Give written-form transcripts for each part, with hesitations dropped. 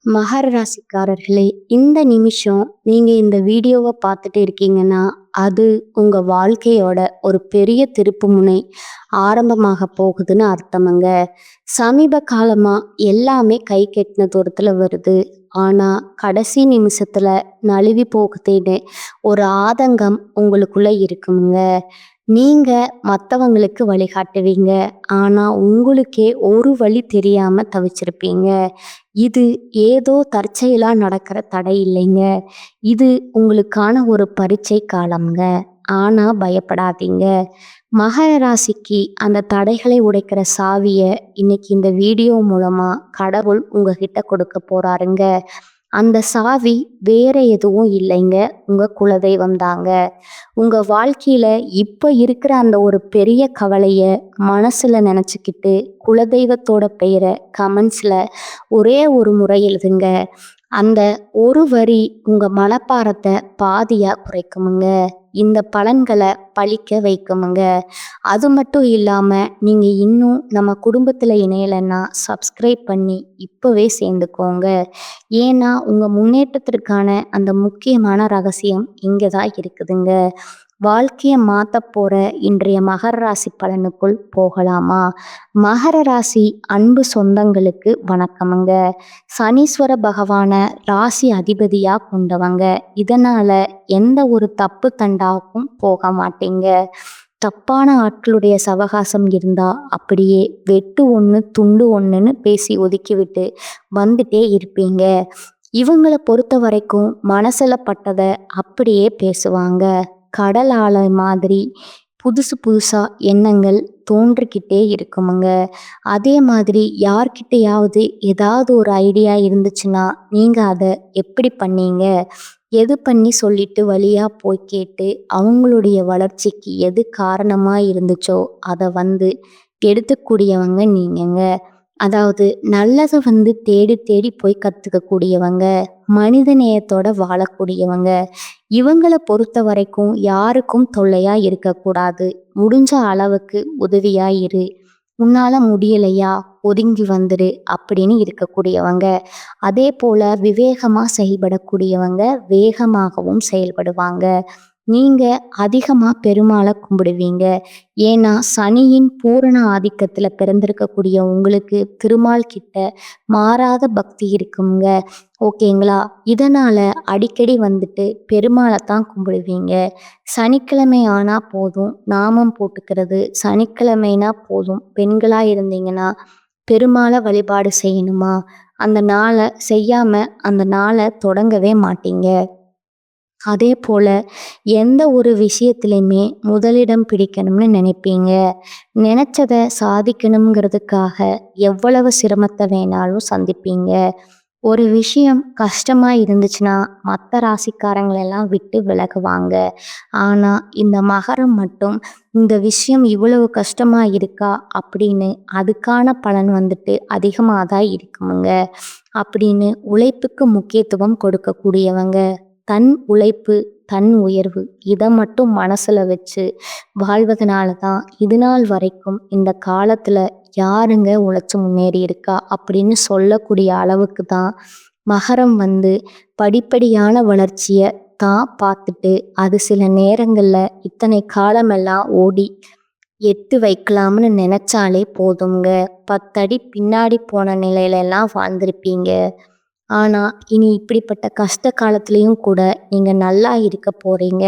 மகர ராசிக்காரர்களே, இந்த நிமிஷம் நீங்க இந்த வீடியோவ பார்த்துட்டு இருக்கீங்கன்னா, அது உங்க வாழ்க்கையோட ஒரு பெரிய திருப்புமுனை ஆரம்பமாக போகுதுன்னு அர்த்தமுங்க. சமீப காலமா எல்லாமே கை கெட்டின தூரத்துல வருது. ஆனா, கடைசி நிமிஷத்துல நழுவி போகுதேன்னு ஒரு ஆதங்கம் உங்களுக்குள்ள இருக்குமுங்க. நீங்க மத்தவங்களுக்கு வழிகாட்டுவீங்க. ஆனா, உங்களுக்கே ஒரு வழி தெரியாம தவிச்சிருப்பீங்க. இது ஏதோ தற்செயலா நடக்கிற தடை இல்லைங்க. இது உங்களுக்கான ஒரு பரீட்சை காலம்ங்க. ஆனா பயப்படாதீங்க. மகர ராசிக்கு அந்த தடைகளை உடைக்கிற சாவிய இன்னைக்கு இந்த வீடியோ மூலமா கடவுள் உங்ககிட்ட கொடுக்க போறாருங்க. அந்த சாவி வேற எதுவும் இல்லைங்க. உங்க குலதெய்வம் தாங்க. உங்க வாழ்க்கையில இப்ப இருக்கிற அந்த ஒரு பெரிய கவலைய மனசுல நினைச்சுக்கிட்டு குலதெய்வத்தோட பெயரை கமெண்ட்ஸ்ல ஒரே ஒரு முறை எழுதுங்க. அந்த ஒரு வரி உங்க மனப்பாரத்தை பாதியா குறைக்குமுங்க. இந்த பலன்களை பழிக்க வைக்குமுங்க. அது மட்டும் இல்லாம நீங்க இன்னும் நம்ம குடும்பத்துல இணையலைன்னா சப்ஸ்கிரைப் பண்ணி இப்பவே சேர்ந்துக்கோங்க. ஏன்னா உங்க முன்னேற்றத்திற்கான அந்த முக்கியமான ரகசியம் இங்க தான் இருக்குதுங்க. வாழ்க்கையை மாத்த போற இன்றைய மகர ராசி பலனுக்குள் போகலாமா? மகர ராசி அன்பு சொந்தங்களுக்கு வணக்கமுங்க. சனீஸ்வர பகவான ராசி அதிபதியா கொண்டவங்க. இதனால எந்த ஒரு தப்பு தண்டாக்கும் போக மாட்டீங்க. தப்பான ஆட்களுடைய சவகாசம் இருந்தா அப்படியே வெட்டு ஒன்று துண்டு ஒன்றுன்னு பேசி ஒதுக்கிவிட்டு வந்துட்டே இருப்பீங்க. இவங்களை பொறுத்த வரைக்கும் மனசுல பட்டதை அப்படியே பேசுவாங்க. கடல் ஆலை மாதிரி புதுசு புதுசா எண்ணங்கள் தோன்றிக்கிட்டே இருக்குமுங்க. அதே மாதிரி யார்கிட்டயாவது ஏதாவது ஒரு ஐடியா இருந்துச்சுன்னா நீங்க அதை எப்படி பண்ணீங்க, எது பண்ணி சொல்லிட்டு வழியா போய் கேட்டு அவங்களுடைய வளர்ச்சிக்கு எது காரணமா இருந்துச்சோ அதை எடுத்துக்கூடியவங்க நீங்கங்க. அதாவது நல்லதை தேடி தேடி போய் கத்துக்க கூடியவங்க, மனித நேயத்தோட வாழக்கூடியவங்க. இவங்களை பொறுத்த வரைக்கும் யாருக்கும் தொல்லையா இருக்கக்கூடாது. முடிஞ்ச அளவுக்கு உதவியா இரு. உன்னால முடியலையா ஒதுங்கி வந்துரு அப்படின்னு இருக்கக்கூடியவங்க. அதே போல விவேகமா செயல்படக்கூடியவங்க வேகமாகவும் செயல்படுவாங்க. நீங்க அதிகமா பெருமாளை கும்பிடுவீங்க. ஏன்னா சனியின் பூரண ஆதிக்கத்துல பிறந்திருக்கக்கூடிய உங்களுக்கு திருமால் கிட்ட மாறாத பக்தி இருக்குங்க. ஓகேங்களா? இதனால அடிக்கடி பெருமாளை தான் கும்பிடுவீங்க. சனிக்கிழமை ஆனா போதும் நாமம் போட்டுக்கிறது, சனிக்கிழமைனா போதும் பெண்களா இருந்தீங்கன்னா பெருமாளை வழிபாடு செய்யணுமா, அந்த நாளை செய்யாம அந்த நாளை தொடங்கவே மாட்டீங்க. அதே போல எந்த ஒரு விஷயத்திலையுமே முதலிடம் பிடிக்கணும்னு நினைப்பீங்க. நினைச்சதை சாதிக்கணுங்கிறதுக்காக எவ்வளவு சிரமத்தை வேணாலும் சந்திப்பீங்க. ஒரு விஷயம் கஷ்டமா இருந்துச்சுன்னா மற்ற ராசிக்காரங்களெல்லாம் விட்டு விலகுவாங்க. ஆனா இந்த மகரம் மட்டும் இந்த விஷயம் இவ்வளவு கஷ்டமா இருக்கா அப்படின்னு அதுக்கான பலன் அதிகமாக தான் இருக்குமுங்க அப்படின்னு உழைப்புக்கு முக்கியத்துவம் கொடுக்கக்கூடியவங்க. தன் உழைப்பு தன் உயர்வு இதை மட்டும் மனசுல வச்சு வாழ்வதனால தான் இது நாள் வரைக்கும் இந்த காலத்துல யாருங்க உழைச்சு முன்னேறி இருக்கா அப்படின்னு சொல்லக்கூடிய அளவுக்கு தான் மகரம் படிப்படியான வளர்ச்சியை தான் பார்த்துட்டு அது சில நேரங்கள்ல இத்தனை காலமெல்லாம் ஓடி எட்டு வைக்கலாம்னு நினைச்சாலே போதுங்க. 10 அடி பின்னாடி போன நிலையில எல்லாம் வாழ்ந்திருப்பீங்க. ஆனா இனி இப்படிப்பட்ட கஷ்ட காலத்திலையும் கூட நீங்க நல்லா இருக்க போறீங்க.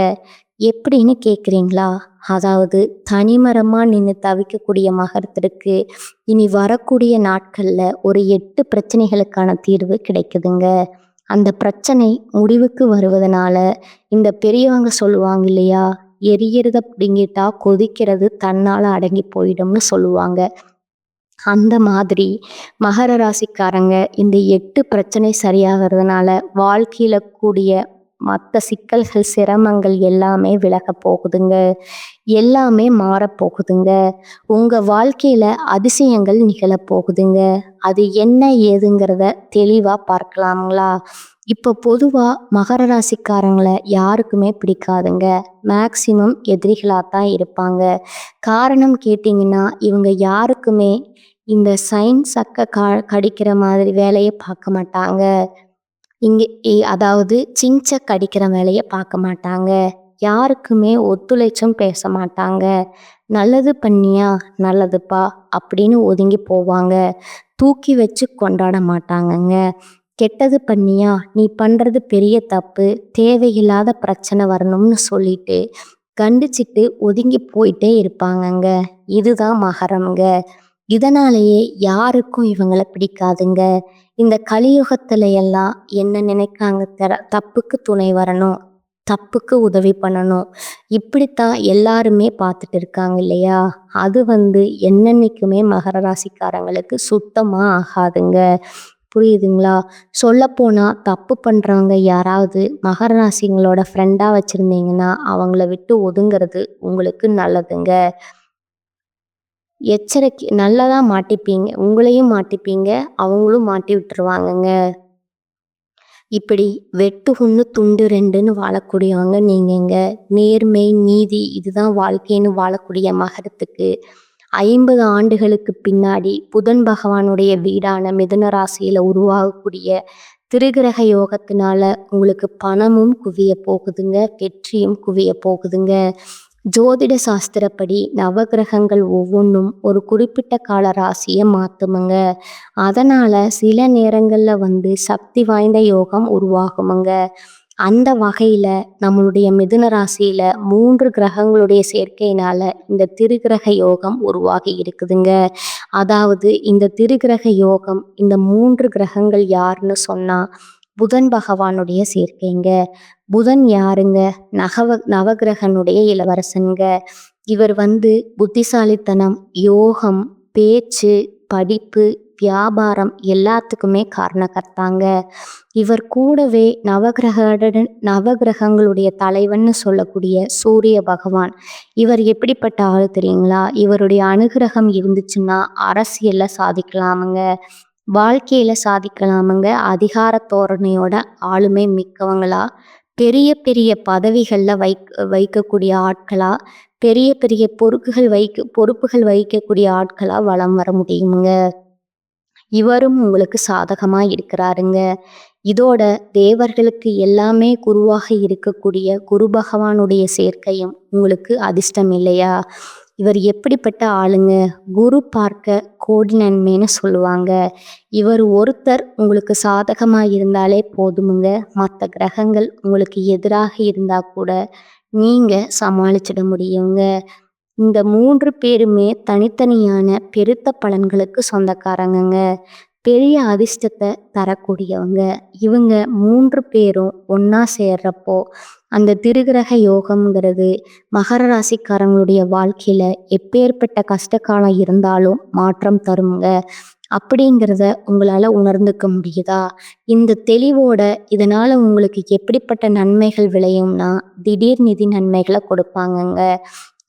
எப்படின்னு கேக்குறீங்களா? அதாவது தனிமரமா நின்று தவிக்கக்கூடிய மகரத்திற்கு இனி வரக்கூடிய நாட்கள்ல ஒரு 8 பிரச்சனைகளுக்கான தீர்வு கிடைக்குதுங்க. அந்த பிரச்சனை முடிவுக்கு வருவதனால இந்த பெரியவங்க சொல்லுவாங்க இல்லையா, எரியறத பிடுங்கிட்டா கொதிக்கிறது தன்னால அடங்கி போயிடும்னு சொல்லுவாங்க. அந்த மாதிரி மகர ராசிக்காரங்க இந்த 8 பிரச்சனை சரியாகிறதுனால வாழ்க்கையில கூடிய மற்ற சிக்கல்கள் சிரமங்கள் எல்லாமே விலக போகுதுங்க. எல்லாமே மாறப்போகுதுங்க. உங்க வாழ்க்கையில அதிசயங்கள் நிகழப்போகுதுங்க. அது என்ன ஏதுங்கிறத தெளிவா பார்க்கலாங்களா? இப்போ பொதுவா மகர ராசிக்காரங்களை யாருக்குமே பிடிக்காதுங்க. மேக்சிமம் எதிரிகளாக தான் இருப்பாங்க. காரணம் கேட்டிங்கன்னா இவங்க யாருக்குமே இந்த சைன் சக்க கடிக்கிற மாதிரி வேலையை பார்க்க மாட்டாங்க. இங்கே அதாவது சிங்சக் அடிக்கிற வேலையை பார்க்க மாட்டாங்க. யாருக்குமே ஒத்துழைச்சும் பேச மாட்டாங்க. நல்லது பண்ணியா நல்லதுப்பா அப்படின்னு ஒதுங்கி போவாங்க. தூக்கி வச்சு கொண்டாட மாட்டாங்கங்க. கெட்டது பண்ணியா நீ பண்ணுறது பெரிய தப்பு, தேவையில்லாத பிரச்சனை வரணும்னு சொல்லிட்டு கண்டிச்சிட்டு ஒதுங்கி போயிட்டே இருப்பாங்கங்க. இதுதான் மகரம்ங்க. இதனாலேயே யாருக்கும் இவங்கள பிடிக்காதுங்க. இந்த கலியுகத்துல எல்லாம் என்ன நினைக்காங்க, தப்புக்கு துணை வரணும், தப்புக்கு உதவி பண்ணணும், இப்படித்தான் எல்லாருமே பார்த்துட்டு இருக்காங்க இல்லையா? அது என்னன்னைக்குமே மகர ராசிக்காரங்களுக்கு சுத்தமா ஆகாதுங்க. புரியுதுங்களா? சொல்லப்போனா தப்பு பண்றவங்க யாராவது மகர ராசிங்களோட ஃப்ரெண்டா வச்சிருந்தீங்கன்னா அவங்கள விட்டு ஒதுங்கிறது உங்களுக்கு நல்லதுங்க. எச்சரிக்கை நல்லதா மாட்டிப்பீங்க. உங்களையும் மாட்டிப்பீங்க, அவங்களும் மாட்டி விட்டுருவாங்கங்க. இப்படி வெட்டு 1 துண்டு 2ன்னு வாழக்கூடியவங்க நீங்கங்க. நேர்மை, நீதி இதுதான் வாழ்க்கைன்னு வாழக்கூடிய மகரத்துக்கு 50 ஆண்டுகளுக்கு பின்னாடி புதன் பகவானுடைய வீடான மிதுன ராசியில உருவாகக்கூடிய திருகிரக யோகத்தினால உங்களுக்கு பணமும் குவிய போகுதுங்க, வெற்றியும் குவிய போகுதுங்க. ஜோதிட சாஸ்திரப்படி நவகிரகங்கள் ஒவ்வொன்றும் ஒரு குறிப்பிட்ட கால ராசியை மாற்றுமுங்க. அதனால் சில நேரங்களில் சக்தி வாய்ந்த யோகம் உருவாகுமுங்க. அந்த வகையில் நம்மளுடைய மிதுன ராசியில் 3 கிரகங்களுடைய சேர்க்கையினால் இந்த திருகிரக யோகம் உருவாகி இருக்குதுங்க. அதாவது இந்த திருகிரக யோகம் இந்த 3 கிரகங்கள் யாருன்னு சொன்னால் புதன் பகவானுடைய சேர்க்கைங்க. புதன் யாருங்க? நவகிரகனுடைய இளவரசனுங்க. இவர் புத்திசாலித்தனம், யோகம், பேச்சு, படிப்பு, வியாபாரம் எல்லாத்துக்குமே காரணக்கர்த்தாங்க. இவர் கூடவே நவகிரகங்களுடைய தலைவன்னு சொல்லக்கூடிய சூரிய பகவான். இவர் எப்படிப்பட்ட ஆள் தெரியுங்களா? இவருடைய அனுகிரகம் இருந்துச்சுன்னா அரசியல்ல சாதிக்கலாமுங்க, வாழ்க்கையில சாதிக்கலாமுங்க. அதிகார தோரணையோட ஆளுமை மிக்கவங்களா, பெரிய பெரிய பதவிகளில் வைக்கக்கூடிய ஆட்களா, பெரிய பெரிய பொறுப்புகள் வகிக்கக்கூடிய ஆட்களா வலம் வர முடியுமுங்க. இவரும் உங்களுக்கு சாதகமா இருக்கிறாருங்க. இதோட தேவர்களுக்கு எல்லாமே குருவாக இருக்கக்கூடிய குரு பகவானுடைய சேர்க்கையும் உங்களுக்கு அதிர்ஷ்டம் இல்லையா? இவர் எப்படிப்பட்ட ஆளுங்க? குரு பார்க்க கோடி நன்மைன்னு சொல்லுவாங்க. இவர் ஒருத்தர் உங்களுக்கு சாதகமாக இருந்தாலே போதுமுங்க. மற்ற கிரகங்கள் உங்களுக்கு எதிராக இருந்தால் கூட நீங்கள் சமாளிச்சிட முடியுங்க. இந்த 3 பேருமே தனித்தனியான பெருத்த பலன்களுக்கு சொந்தக்காரங்கங்க. பெரிய அதிர்ஷ்டத்தை தரக்கூடியவங்க. இவங்க 3 பேரும் ஒன்றா சேர்றப்போ அந்த திருகிரக யோகம்ங்கிறது மகர ராசிக்காரங்களுடைய வாழ்க்கையில் எப்பேற்பட்ட கஷ்டகாலம் இருந்தாலும் மாற்றம் தருங்க. அப்படிங்கிறத உங்களால் உணர்ந்துக்க முடியுதா? இந்த தெளிவோட இதனால் உங்களுக்கு எப்படிப்பட்ட நன்மைகள் விளையும்னா திடீர் நிதி நன்மைகளை கொடுப்பாங்கங்க.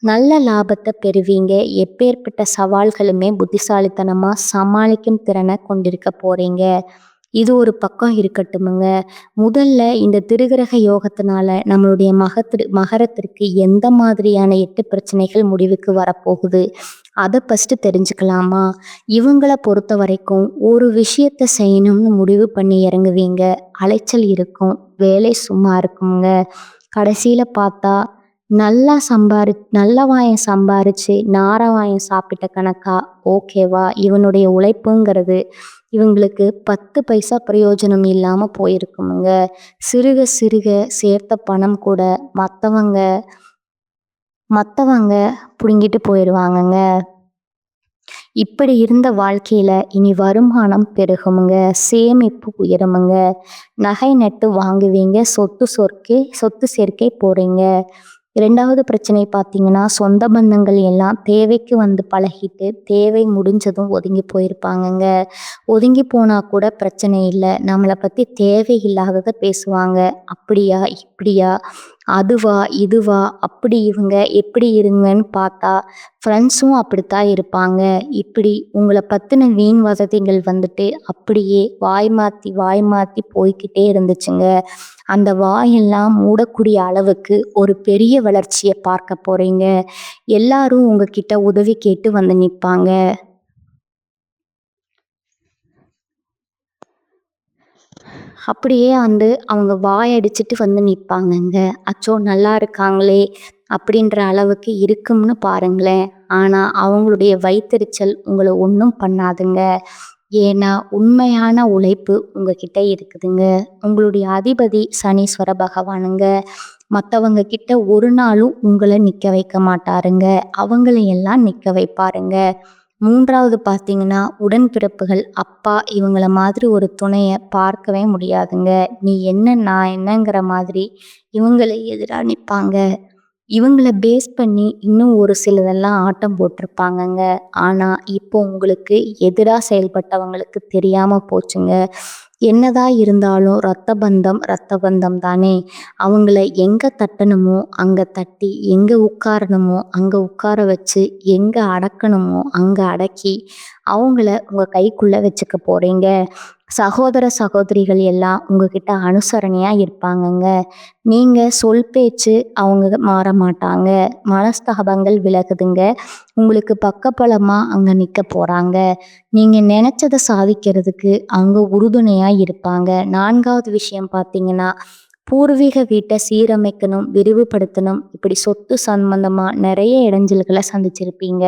நல்ல லாபத்தை பெறுவீங்க. எப்பேற்பட்ட சவால்களுமே புத்திசாலித்தனமாக சமாளிக்கும் திறனை கொண்டிருக்க போகிறீங்க. இது ஒரு பக்கம் இருக்கட்டுமுங்க. முதல்ல இந்த திருகிரக யோகத்தினால நம்மளுடைய மகரத்திற்கு எந்த மாதிரியான 8 பிரச்சனைகள் முடிவுக்கு வரப்போகுது அதை ஃபஸ்ட்டு தெரிஞ்சுக்கலாமா? இவங்களை பொறுத்த வரைக்கும் ஒரு விஷயத்தை செய்யணும்னு முடிவு பண்ணி இறங்குவீங்க, அலைச்சல் இருக்கும், வேலை சும்மா இருக்குங்க. கடைசியில் பார்த்தா நல்ல வாயம் சம்பாரிச்சு நாரவாயம் சாப்பிட்ட கணக்கா ஓகேவா? இவனுடைய உழைப்புங்கிறது இவங்களுக்கு 10 பைசா பிரயோஜனம் இல்லாமல் போயிருக்குமுங்க. சிறுக சிறுக சேர்த்த பணம் கூட மற்றவங்க பிடுங்கிட்டு போயிடுவாங்கங்க. இப்படி இருந்த வாழ்க்கையில் இனி வருமானம் பெருகுமுங்க, சேமிப்பு உயருமுங்க, நகை நட்டு வாங்குவீங்க, சொத்து சேர்க்கை போகிறீங்க. 2வது பிரச்சனை பார்த்தீங்கன்னா சொந்த பந்தங்கள் எல்லாம் தேவைக்கு பழகிட்டு தேவை முடிஞ்சதும் ஒதுங்கி போயிருப்பாங்கங்க. ஒதுங்கி போனால் கூட பிரச்சனை இல்லை, நம்மளை பற்றி தேவையில்லாததை பேசுவாங்க. அப்படியா இப்படியா, அதுவா இதுவா, அப்படி இவங்க எப்படி இருங்கன்னு பார்த்தா ஃப்ரெண்ட்ஸும் அப்படித்தான் இருப்பாங்க. இப்படி உங்களை பற்றின வீண் வதந்திகள் அப்படியே வாய் மாற்றி போய்கிட்டே இருந்துச்சுங்க. அந்த வாயெல்லாம் மூடக்கூடிய அளவுக்கு ஒரு பெரிய வளர்ச்சியை பார்க்க போகிறீங்க. எல்லாரும் உங்ககிட்ட உதவி கேட்டு நிற்பாங்க. அப்படியே அவங்க வாயடிச்சிட்டு நிப்பாங்கங்க. அச்சோ! நல்லா இருக்காங்களே! அப்படின்ற அளவுக்கு இருக்கும்னு பாருங்களேன். ஆனா, அவங்களுடைய வயித்தெரிச்சல் உங்கள ஒண்ணும் பண்ணாதுங்க. ஏன்னா, உண்மையான உழைப்பு உங்ககிட்ட இருக்குதுங்க. உங்களுடைய அதிபதி சனீஸ்வர பகவானுங்க. மத்தவங்க கிட்ட ஒரு நாளும் உங்கள நிக்க வைக்க மாட்டாருங்க. அவங்களையெல்லாம் நிக்க வைப்பாருங்க. 3வது பார்த்தீங்கன்னா, உடன்பிறப்புகள், அப்பா இவங்கள மாதிரி ஒரு துணைய பார்க்கவே முடியாதுங்க. நீ என்ன, நான் என்னங்கிற மாதிரி இவங்கள எதிரா நிப்பாங்க. இவங்கள பேஸ் பண்ணி இன்னும் ஒரு சிலதெல்லாம் ஆட்டம் போட்டிருப்பாங்கங்க. ஆனா, இப்போ உங்களுக்கு எதிரா செயல்பட்டவங்களுக்கு தெரியாம போச்சுங்க. என்னதான் இருந்தாலும் ரத்த பந்தம் தானே! அவங்கள எங்க தட்டணுமோ அங்க தட்டி, எங்க உட்காரணுமோ அங்க உட்கார வச்சு, எங்க அடக்கணுமோ அங்க அடக்கி, அவங்கள உங்க கைக்குள்ள வச்சுக்க போறீங்க. சகோதர, சகோதரிகள் எல்லாம் உங்ககிட்ட அனுசரணையா இருப்பாங்கங்க. நீங்க சொல் பேச்சு அவங்க மாற மாட்டாங்க. மனஸ்தாபங்கள் விலகுதுங்க. உங்களுக்கு பக்கபலமா அங்க நிக்க போறாங்க. நீங்க நினைச்சத சாதிக்கிறதுக்கு அவங்க உறுதுணையா இருப்பாங்க. 4வது விஷயம் பார்த்தீங்கன்னா, பூர்வீக வீட்ட சீரமைக்கணும், விரிவுபடுத்தணும், இப்படி சொத்து சம்பந்தமா நிறைய இடைஞ்சல்கள சந்திச்சிருப்பீங்க.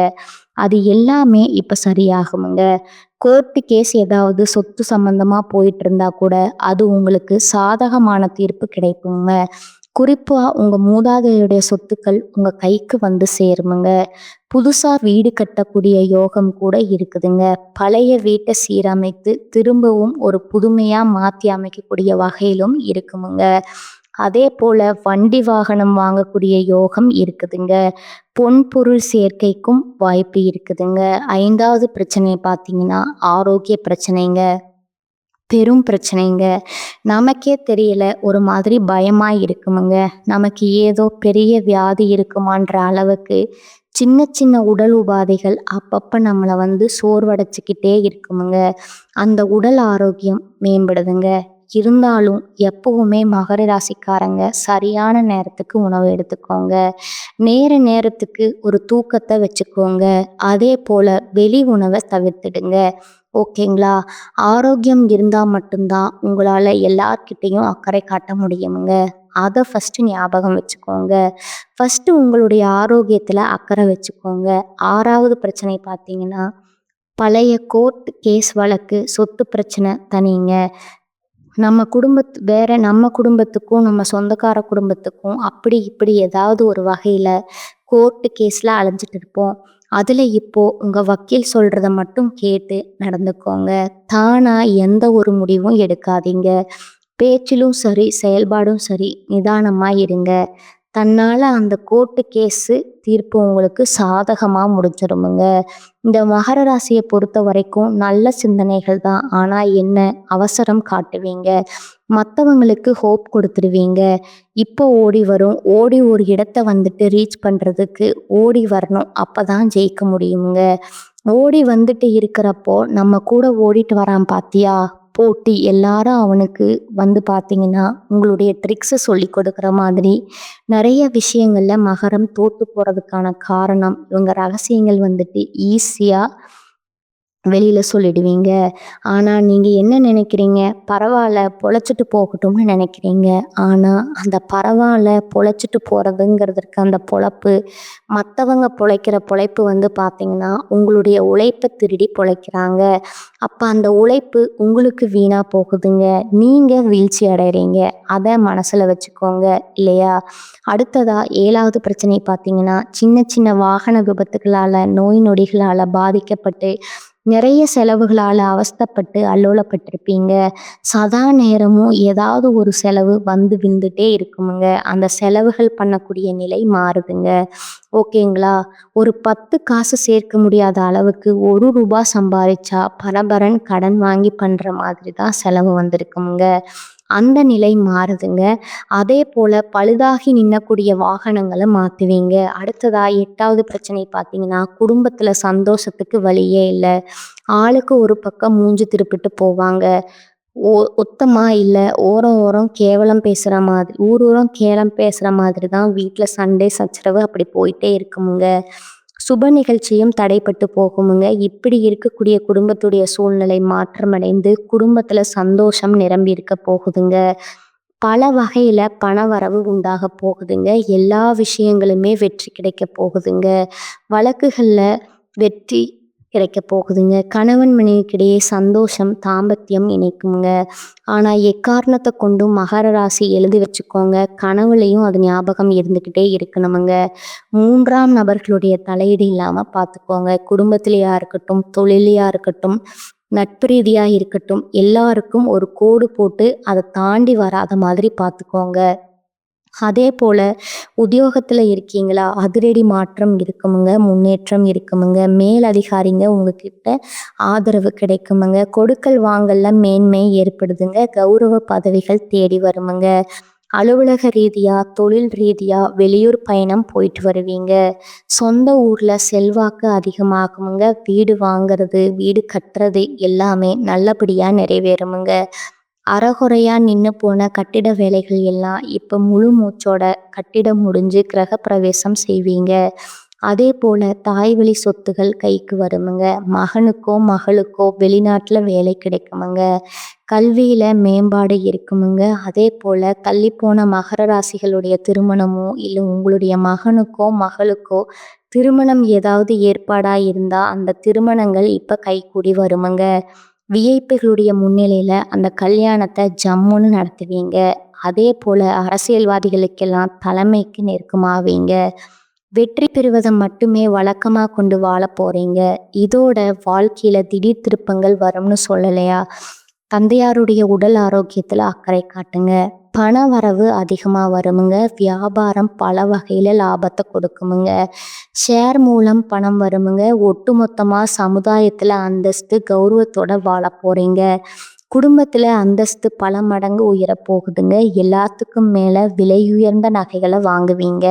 அது எல்லாமே இப்ப சரியாகுமுங்க. கோர்ட்டு கேஸ் ஏதாவது சொத்து சம்பந்தமா போயிட்டு இருந்தா கூட அது உங்களுக்கு சாதகமான தீர்ப்பு கிடைக்குங்க. குறிப்பா உங்க மூதாதையருடைய சொத்துக்கள் உங்க கைக்கு வந்து சேருமுங்க. புதுசா வீடு கட்டக்கூடிய யோகம் கூட இருக்குதுங்க. பழைய வீட்டை சீரமைத்து திரும்பவும் ஒரு புதுமையா மாத்தி அமைக்கக்கூடிய வகையிலும் இருக்குமுங்க. அதே போல வண்டி வாகனம் வாங்கக்கூடிய யோகம் இருக்குதுங்க. பொன் பொருள் சேர்க்கைக்கும் வாய்ப்பு இருக்குதுங்க. 5வது பிரச்சனை பார்த்தீங்கன்னா, ஆரோக்கிய பிரச்சனைங்க. பெரும் பிரச்சனைங்க. நமக்கே தெரியல, ஒரு மாதிரி பயமா இருக்குமுங்க. நமக்கு ஏதோ பெரிய வியாதி இருக்குமான்ற அளவுக்கு சின்ன சின்ன உடல் உபாதைகள் அப்பப்ப நம்மள சோர்வடைச்சுக்கிட்டே இருக்குமுங்க. அந்த உடல் ஆரோக்கியம் மேம்படுதுங்க. இருந்தாலும் எப்பவுமே மகர ராசிக்காரங்க சரியான நேரத்துக்கு உணவு எடுத்துக்கோங்க. நேரத்துக்கு ஒரு தூக்கத்தை வச்சுக்கோங்க. அதே போல வெளி உணவை தவிர்த்துடுங்க. ஓகேங்களா? ஆரோக்கியம் இருந்தா மட்டும்தான் உங்களால எல்லார்கிட்டயும் அக்கறை காட்ட முடியுமுங்க. அத ஃபர்ஸ்ட் ஞாபகம் வச்சுக்கோங்க. ஃபர்ஸ்ட் உங்களுடைய ஆரோக்கியத்துல அக்கறை வச்சுக்கோங்க. 6வது பிரச்சனை பார்த்தீங்கன்னா, பழைய கோர்ட் கேஸ் வழக்கு, சொத்து பிரச்சனை தனிங்க. நம்ம குடும்பத்துக்கும், நம்ம சொந்தக்கார குடும்பத்துக்கும் அப்படி இப்படி ஏதாவது ஒரு வகையில கோர்ட்டு கேஸ்ல அலைஞ்சிட்டு இருப்போம். அதுல இப்போ உங்க வக்கீல் சொல்றத மட்டும் கேட்டு நடந்துக்கோங்க. தானா எந்த ஒரு முடிவும் எடுக்காதீங்க. பேச்சிலும் சரி, செயல்பாடும் சரி, நிதானமா இருங்க. தன்னால அந்த கோர்ட்டு கேஸு தீர்ப்பு உங்களுக்கு சாதகமா முடிஞ்சிருமுங்க. இந்த மகர ராசியை பொறுத்த வரைக்கும் நல்ல சிந்தனைகள் தான். ஆனா என்ன, அவசரம் காட்டுவீங்க. மற்றவங்களுக்கு ஹோப் கொடுத்துருவீங்க. இப்போ ஓடி வரும், ஓடி ஒரு இடத்த ரீச் பண்ணுறதுக்கு ஓடி வரணும். அப்போ தான் ஜெயிக்க முடியுங்க. ஓடி வந்துட்டு இருக்கிறப்போ நம்ம கூட ஓடிட்டு வரான் பாத்தியா, போட்டி எல்லாரும் அவனுக்கு பார்த்தீங்கன்னா உங்களுடைய ட்ரிக்ஸை சொல்லி கொடுக்குற மாதிரி நிறைய விஷயங்கள்ல மகரம் தோத்து போகிறதுக்கான காரணம் இவங்க ரகசியங்கள் ஈஸியாக வெளியில சொல்லிடுவீங்க. ஆனா நீங்க என்ன நினைக்கிறீங்க? பரவாயில்ல, பொழைச்சிட்டு போகட்டும்னு நினைக்கிறீங்க. ஆனா அந்த பரவாயில்ல பொழைச்சிட்டு போறதுங்கிறதுக்கு அந்த பொழப்பு, மற்றவங்க பொழைக்கிற பொழைப்பு பார்த்தீங்கன்னா உங்களுடைய உழைப்பை திருடி பொழைக்கிறாங்க. அப்ப அந்த உழைப்பு உங்களுக்கு வீணா போகுதுங்க. நீங்க வீழ்ச்சி அடைகிறீங்க. அதை மனசுல வச்சுக்கோங்க, இல்லையா? அடுத்ததா 7வது பிரச்சனை பார்த்தீங்கன்னா, சின்ன சின்ன வாகன விபத்துகளால, நோய் நொடிகளால பாதிக்கப்பட்டு நிறைய செலவுகளால அவஸ்தைப்பட்டு அல்லோலப்பட்டிருப்பீங்க. சதா நேரமும் ஏதாவது ஒரு செலவு விழுந்துட்டே இருக்குமுங்க. அந்த செலவுகள் பண்ணக்கூடிய நிலை மாறுதுங்க. ஓகேங்களா? ஒரு 10 காசு சேர்க்க முடியாத அளவுக்கு ரூ. 1 சம்பாதிச்சா பரபரன் கடன் வாங்கி பண்ற மாதிரி தான் செலவு வந்திருக்குமுங்க. அந்த நிலை மாறுதுங்க. அதே போல பழுதாகி நின்னக்கூடிய வாகனங்களை மாற்றுவீங்க. அடுத்ததா 8வது பிரச்சனை பார்த்தீங்கன்னா, குடும்பத்தில் சந்தோஷத்துக்கு வழியே இல்லை. ஆளுக்கு ஒரு பக்கம் மூஞ்சி திருப்பிட்டு போவாங்க. ஒத்தமா இல்லை, ஓரம் ஓரம் கேவலம் பேசுகிற மாதிரி, ஊர் ஊரம் கேவலம் பேசுகிற மாதிரி தான் வீட்டில் சண்டை சச்சரவு அப்படி போயிட்டே இருக்குமுங்க. சுப நிகழ்ச்சியும் தடைப்பட்டு போகுமுங்க. இப்படி இருக்கக்கூடிய குடும்பத்துடைய சூழ்நிலை மாற்றமடைந்து குடும்பத்துல சந்தோஷம் நிரம்பி இருக்க போகுதுங்க. பல வகையில பணவரவு உண்டாக போகுதுங்க. எல்லா விஷயங்களுமே வெற்றி கிடைக்க போகுதுங்க. வழக்குகள்ல வெற்றி கிடைக்க போகுதுங்க. கணவன் மனைவிக்கிடையே சந்தோஷம், தாம்பத்தியம் இணைக்குங்க. ஆனா எக்காரணத்தை கொண்டும் மகர ராசி எழுதி வச்சுக்கோங்க, கனவுலையும் அது ஞாபகம் இருந்துக்கிட்டே இருக்கணுமுங்க. 3ஆம் நபர்களுடைய தலையீடு இல்லாம பார்த்துக்கோங்க. குடும்பத்திலேயா இருக்கட்டும், தொழிலையா இருக்கட்டும், நட்பு ரீதியா இருக்கட்டும், எல்லாருக்கும் ஒரு கோடு போட்டு அதை தாண்டி வராத மாதிரி பார்த்துக்கோங்க. அதே போல உத்தியோகத்துல இருக்கீங்களா, அதிரடி மாற்றம் இருக்குமுங்க, முன்னேற்றம் இருக்குமுங்க. மேலதிகாரிங்க உங்ககிட்ட ஆதரவு கிடைக்குமுங்க. கொடுக்கல் வாங்கல்ல மேன்மை ஏற்படுதுங்க. கௌரவ பதவிகள் தேடி வருமுங்க. அலுவலக ரீதியா, தொழில் ரீதியா வெளியூர் பயணம் போயிட்டு வருவீங்க. சொந்த ஊர்ல செல்வாக்கு அதிகமாகுமுங்க. வீடு வாங்குறது, வீடு கட்டுறது எல்லாமே நல்லபடியா நிறைவேறுமுங்க. அறகுறையா நின்று போன கட்டிட வேலைகள் எல்லாம் இப்போ முழு மூச்சோட கட்டிடம் முடிஞ்சு கிரகப்பிரவேசம் செய்வீங்க. அதே போல தாய் வழி சொத்துகள் கைக்கு வருமுங்க. மகனுக்கோ மகளுக்கோ வெளிநாட்டில் வேலை கிடைக்குமுங்க. கல்வியில மேம்பாடு இருக்குமுங்க. அதே போல தள்ளிப்போன மகர ராசிகளுடைய திருமணமோ இல்லை உங்களுடைய மகனுக்கோ மகளுக்கோ திருமணம் ஏதாவது ஏற்பாடா இருந்தா அந்த திருமணங்கள் இப்போ கைகூடி வருமுங்க. விஐபிகளுடைய முன்னிலையில அந்த கல்யாணத்தை ஜம்முன்னு நடத்துவீங்க. அதே போல அரசியல்வாதிகளுக்கெல்லாம் தலைமைக்கு நெருக்கமாவீங்க. வெற்றி பெறுவதை மட்டுமே வழக்கமா கொண்டு வாழ போறீங்க. இதோட வாழ்க்கையில திடீர் திருப்பங்கள் வரும்னு சொல்லலையா? தந்தையாருடைய உடல் ஆரோக்கியத்துல அக்கறை காட்டுங்க. பண வரவு அதிகமா வருமுங்க. வியாபாரம் பல வகையில லாபத்தை கொடுக்குமுங்க. ஷேர் மூலம் பணம் வருமுங்க. ஒட்டுமொத்தமா சமுதாயத்துல அந்தஸ்து, கௌரவத்தோட வாழ போறீங்க. குடும்பத்துல அந்தஸ்து பல மடங்கு உயர போகுதுங்க. எல்லாத்துக்கும் மேல விலையுயர்ந்த நகைகளை வாங்குவீங்க.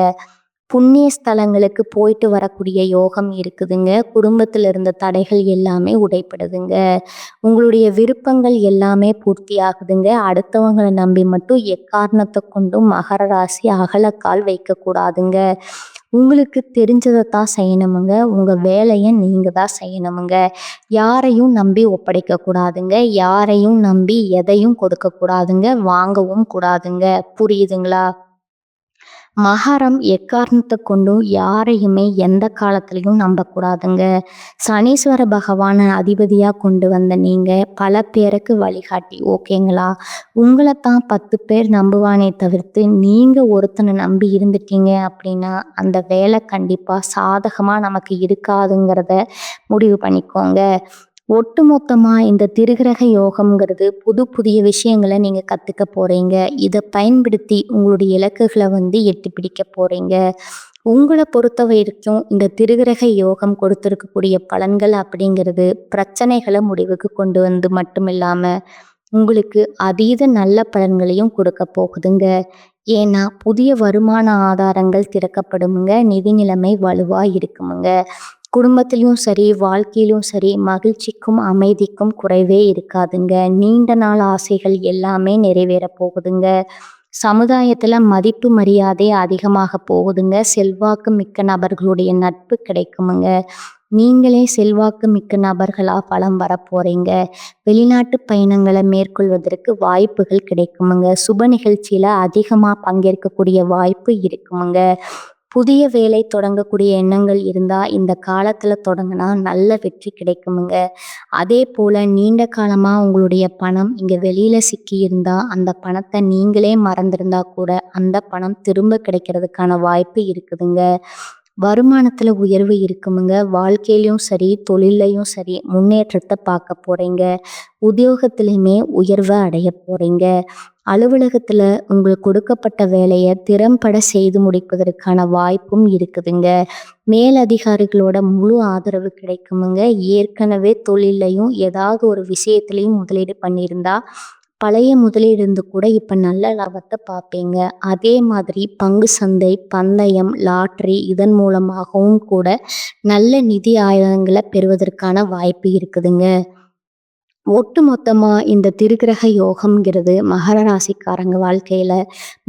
புண்ணிய ஸ்தலங்களுக்கு போயிட்டு வரக்கூடிய யோகம் இருக்குதுங்க. குடும்பத்துல இருந்த தடைகள் எல்லாமே உடைப்படுதுங்க. உங்களுடைய விருப்பங்கள் எல்லாமே பூர்த்தி ஆகுதுங்க. அடுத்தவங்களை நம்பி மட்டும் எக்காரணத்தை கொண்டும் மகர ராசி அகலக்கால் வைக்கக்கூடாதுங்க. உங்களுக்கு தெரிஞ்சதை தான் செய்யணுமுங்க. உங்க வேலையை நீங்க தான் செய்யணுமுங்க. யாரையும் நம்பி ஒப்படைக்க கூடாதுங்க. யாரையும் நம்பி எதையும் கொடுக்க கூடாதுங்க. வாங்கவும் கூடாதுங்க. புரியுதுங்களா? மகரம் எக்காரணத்தை கொண்டும் யாரையுமே எந்த காலத்துலையும் நம்பக்கூடாதுங்க. சனீஸ்வர பகவானை அதிபதியாக கொண்டு வந்த நீங்கள் பல பேருக்கு வழிகாட்டி, ஓகேங்களா? உங்களை தான் 10 பேர் நம்புவானே தவிர்த்து நீங்கள் ஒருத்தனை நம்பி இருந்துட்டீங்க அப்படின்னா அந்த வேலை கண்டிப்பாக சாதகமாக நமக்கு இருக்காதுங்கிறத முடிவு பண்ணிக்கோங்க. ஒட்டுமொத்தமாக இந்த திருகிரக யோகம்ங்கிறது புதிய விஷயங்களை நீங்கள் கற்றுக்க போகிறீங்க. இதை பயன்படுத்தி உங்களுடைய இலக்குகளை எட்டி பிடிக்க போகிறீங்க. உங்களை பொறுத்த வரைக்கும் இந்த திருகிரக யோகம் கொடுத்துருக்கக்கூடிய பலன்கள் அப்படிங்கிறது பிரச்சனைகளை முடிவுக்கு கொண்டு வந்து மட்டும் இல்லாமல் உங்களுக்கு அதீத நல்ல பலன்களையும் கொடுக்க போகுதுங்க. ஏன்னா புதிய வருமான ஆதாரங்கள் திறக்கப்படுமுங்க. நிதி நிலைமை வலுவாக இருக்குமுங்க. குடும்பத்திலையும் சரி, வாழ்க்கையிலும் சரி, மகிழ்ச்சிக்கும் அமைதிக்கும் குறைவே இருக்காதுங்க. நீண்ட நாள் ஆசைகள் எல்லாமே நிறைவேற போகுதுங்க. சமுதாயத்துல மதிப்பு மரியாதை அதிகமாக போகுதுங்க. செல்வாக்கு மிக்க நபர்களுடைய நட்பு கிடைக்குமுங்க. நீங்களே செல்வாக்கு மிக்க நபர்களா பலம் வர போறீங்க. வெளிநாட்டு பயணங்களை மேற்கொள்வதற்கு வாய்ப்புகள் கிடைக்குமுங்க. சுப நிகழ்ச்சியில அதிகமா பங்கேற்கக்கூடிய வாய்ப்பு இருக்குமுங்க. புதிய வேலை தொடங்கக்கூடிய எண்ணங்கள் இருந்தா இந்த காலத்துல தொடங்கினா நல்ல வெற்றி கிடைக்குமுங்க. அதே போல நீண்ட காலமா உங்களுடைய பணம் இங்க வெளியில சிக்கி இருந்தா அந்த பணத்தை நீங்களே மறந்திருந்தா கூட அந்த பணம் திரும்ப கிடைக்கிறதுக்கான வாய்ப்பு இருக்குதுங்க. வருமானத்துல உயர்வு இருக்குமுங்க. வாழ்க்கையிலையும் சரி, தொழிலையும் சரி முன்னேற்றத்தை பார்க்க போறீங்க. உத்தியோகத்திலையுமே உயர்வை அடைய போறீங்க. அலுவலகத்துல உங்களுக்கு கொடுக்கப்பட்ட வேலையை திறம்பட செய்து முடிப்பதற்கான வாய்ப்பும் இருக்குதுங்க. மேலதிகாரிகளோட முழு ஆதரவு கிடைக்குமுங்க. ஏற்கனவே தொழிலையும் ஏதாவது ஒரு விஷயத்திலையும் முதலீடு பண்ணியிருந்தா பழைய முதலீடு இருந்து கூட இப்போ நல்ல லாபத்தை பார்ப்பீங்க. அதே மாதிரி பங்கு சந்தை, பந்தயம், லாட்ரி இதன் மூலமாகவும் கூட நல்ல நிதி ஆயுதங்களை பெறுவதற்கான வாய்ப்பு இருக்குதுங்க. ஒட்டுமொத்தமா இந்த திருக்கிரக யோகம்ங்கிறது மகர ராசிக்காரங்க வாழ்க்கையில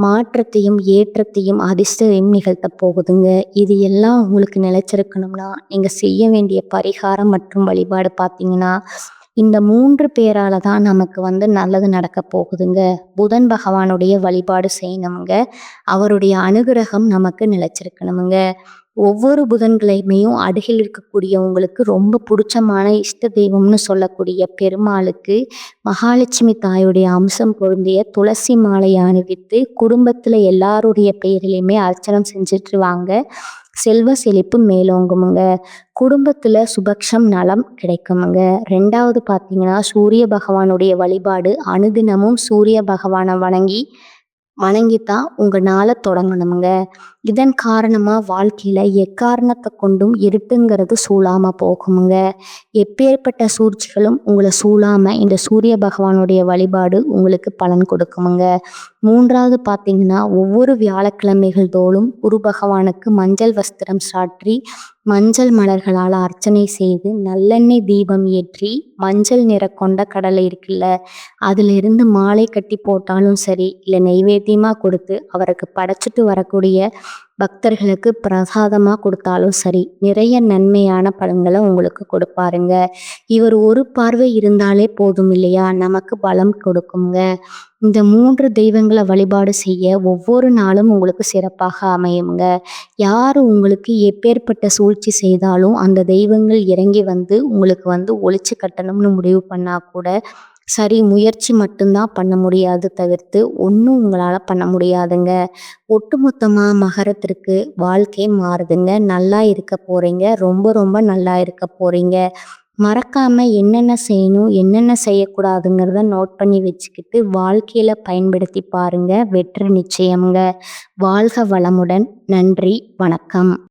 மாற்றத்தையும், ஏற்றத்தையும், அதிர்ஷ்டத்தையும் நிகழ்த்தப் போகுதுங்க. இது எல்லாம் உங்களுக்கு நிலைச்சிருக்கணும்னா, நீங்க செய்ய வேண்டிய பரிகாரம் மற்றும் வழிபாடு பார்த்தீங்கன்னா, இந்த 3 பேரால தான் நமக்கு நல்லது நடக்கப் போகுதுங்க. புதன் பகவானுடைய வழிபாடு செய்யணுமுங்க. அவருடைய அனுகிரகம் நமக்கு நிலைச்சிருக்கணுமுங்க. ஒவ்வொரு புதன்கிழமையும் அருகில் இருக்கக்கூடிய உங்களுக்கு ரொம்ப புடிச்சமான இஷ்ட தெய்வம்னு சொல்லக்கூடிய பெருமாளுக்கு மகாலட்சுமி தாயுடைய அம்சம் பொருந்திய துளசி மாலையை அணிவித்து குடும்பத்துல எல்லாருடைய பெயரிலையுமே அர்ச்சனம் செஞ்சுட்டு வாங்க. செல்வ செழிப்பு மேலோங்குமுங்க. குடும்பத்துல சுபக்ஷம் நலம் கிடைக்குமுங்க. 2வது பார்த்தீங்கன்னா, சூரிய பகவானுடைய வழிபாடு அனுதினமும் சூரிய பகவானை வணங்கித்தான் உங்க நாளை தொடங்கணுமுங்க. இதன் காரணமா வாழ்க்கையில எக்காரணத்தை கொண்டும் இருட்டுங்கிறது சூழாம போகுமுங்க. எப்பேற்பட்ட சூழ்ச்சிகளும் உங்களை சூழாம இந்த சூரிய பகவானுடைய வழிபாடு உங்களுக்கு பலன் கொடுக்குமுங்க. 3வது பார்த்தீங்கன்னா, ஒவ்வொரு வியாழக்கிழமைகள் தோறும் குரு பகவானுக்கு மஞ்சள் வஸ்திரம் சாற்றி மஞ்சள் மலர்களால் அர்ச்சனை செய்து நல்லெண்ணெய் தீபம் ஏற்றி மஞ்சள் நிற கொண்ட கடலை இருக்குல்ல, அதிலிருந்து மாலை கட்டி போட்டாலும் சரி, இல்லை நெய்வேத்தியமாக கொடுத்து அவருக்கு படைச்சிட்டு வரக்கூடிய பக்தர்களுக்கு பிரசாதமாக கொடுத்தாலும் சரி, நிறைய நன்மையான பலன்களை உங்களுக்கு கொடுப்பாருங்க. இவர் ஒரு பார்வை இருந்தாலே போதும் இல்லையா, நமக்கு பலம் கொடுக்குங்க. இந்த 3 தெய்வங்களை வழிபாடு செய்ய ஒவ்வொரு நாளும் உங்களுக்கு சிறப்பாக அமையுங்க. யார் உங்களுக்கு எப்பேற்பட்ட சூழ்ச்சி செய்தாலும் அந்த தெய்வங்கள் இறங்கி உங்களுக்கு ஒழிச்சு கட்டணும்னு முடிவு பண்ணா கூட சரி, முயற்சி மட்டும்தான் பண்ண முடியாது தவிர்த்து ஒன்றும் உங்களால் பண்ண முடியாதுங்க. ஒட்டுமொத்தமாக மகரத்திற்கு வாழ்க்கை மாறுதுங்க. நல்லா இருக்க போகிறீங்க. ரொம்ப ரொம்ப நல்லா இருக்க போகிறீங்க. மறக்காம என்னென்ன செய்யணும், என்னென்ன செய்யக்கூடாதுங்கிறத நோட் பண்ணி வச்சுக்கிட்டு வாழ்க்கையில பயன்படுத்தி பாருங்க. வெற்றி நிச்சயம்ங்க. வாழ்க வளமுடன். நன்றி. வணக்கம்.